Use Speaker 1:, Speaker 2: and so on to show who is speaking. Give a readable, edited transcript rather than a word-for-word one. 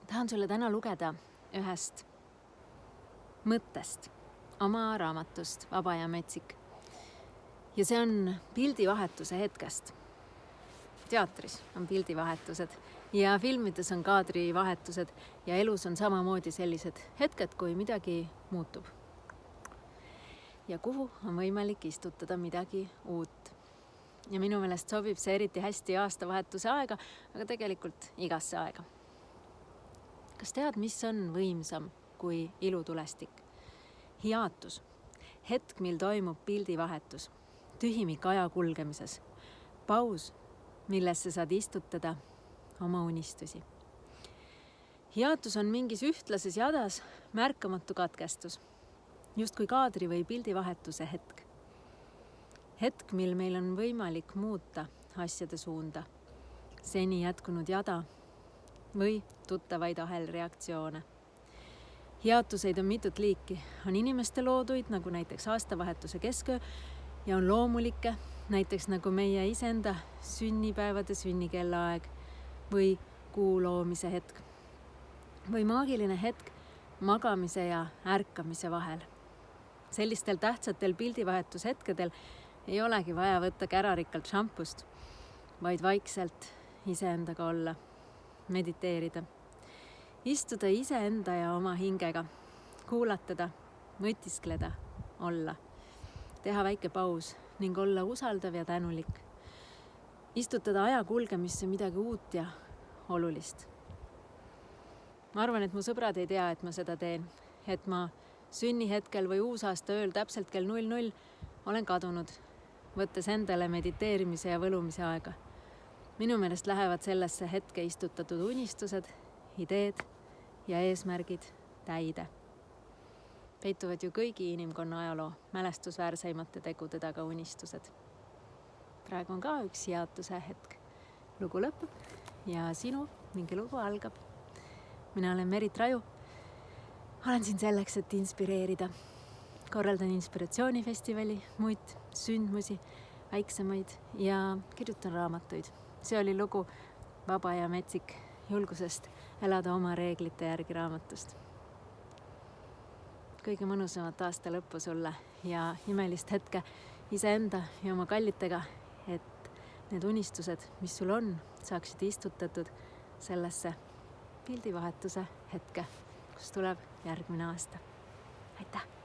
Speaker 1: Tahan sulle täna lugeda ühest mõttest oma raamatust Vaba ja metsik. Ja see on pildivahetuse hetkest. Teatris on pildivahetused ja filmides on kaadrivahetused ja elus on samamoodi sellised hetked, kui midagi muutub. Ja kuhu on võimalik istutada midagi uut. Ja minu meelest sobib see eriti hästi aastavahetuse aega, aga tegelikult igasse aega. Kas tead, mis on võimsam kui ilutulestik? Hiatus. Hetk, mil toimub pildivahetus. Tühimik aja kulgemises. Paus, millesse saad istutada oma unistusi. Hiatus on mingis ühtlases jadas märkamatu katkestus. Justkui kaadri või pildivahetuse hetk. Hetk, mil meil on võimalik muuta asjade suunda. Seni jätkunud jada või tuttavaid ahelreaktsioone. Hiatuseid on mitut liiki. On inimeste looduid, nagu näiteks aastavahetuse kesköö, ja on loomulikke, näiteks nagu meie iseenda sünnipäevade sünnikellaaeg või kuu loomise hetk. Või maagiline hetk magamise ja ärkamise vahel. Sellistel tähtsatel pildivahetushetkedel ei olegi vaja võtta kärarikkalt šampust, vaid vaikselt iseendaga olla, mediteerida. Istuda iseenda ja oma hingega, kuulatada, mõtiskleda, olla. Teha väike paus ning olla usaldav ja tänulik. Istutada aja kulgemisse midagi uut ja olulist. Ma arvan, et mu sõbrad ei tea, et ma seda teen. Et ma sünnihetkel või uusaasta ööl täpselt kell 00 olen kadunud, võttes endale mediteerimise ja võlumise aega. Minu meelest lähevad sellesse hetke istutatud unistused, ideed ja eesmärgid täide. Peituvad ju kõigi inimkonna ajaloo mälestusväärseimate tegude taga unistused. Praegu on ka üks hiatuse hetk. Lugu lõpeb ja sinu mingi lugu algab. Mina olen Merit Raju. Olen siin selleks, et inspireerida. Korraldan inspiratsioonifestivali, muid sündmusi, väiksemaid ja kirjutan raamatuid. See oli lugu Vaba ja metsik julgusest elada oma reeglite järgi raamatust. Kõige mõnusamat aasta lõppu sulle ja imelist hetke iseenda ja oma kallitega, et need unistused, mis sul on, saaksid istutatud sellesse pildivahetuse hetke, kus tuleb järgmine aasta. Aitäh!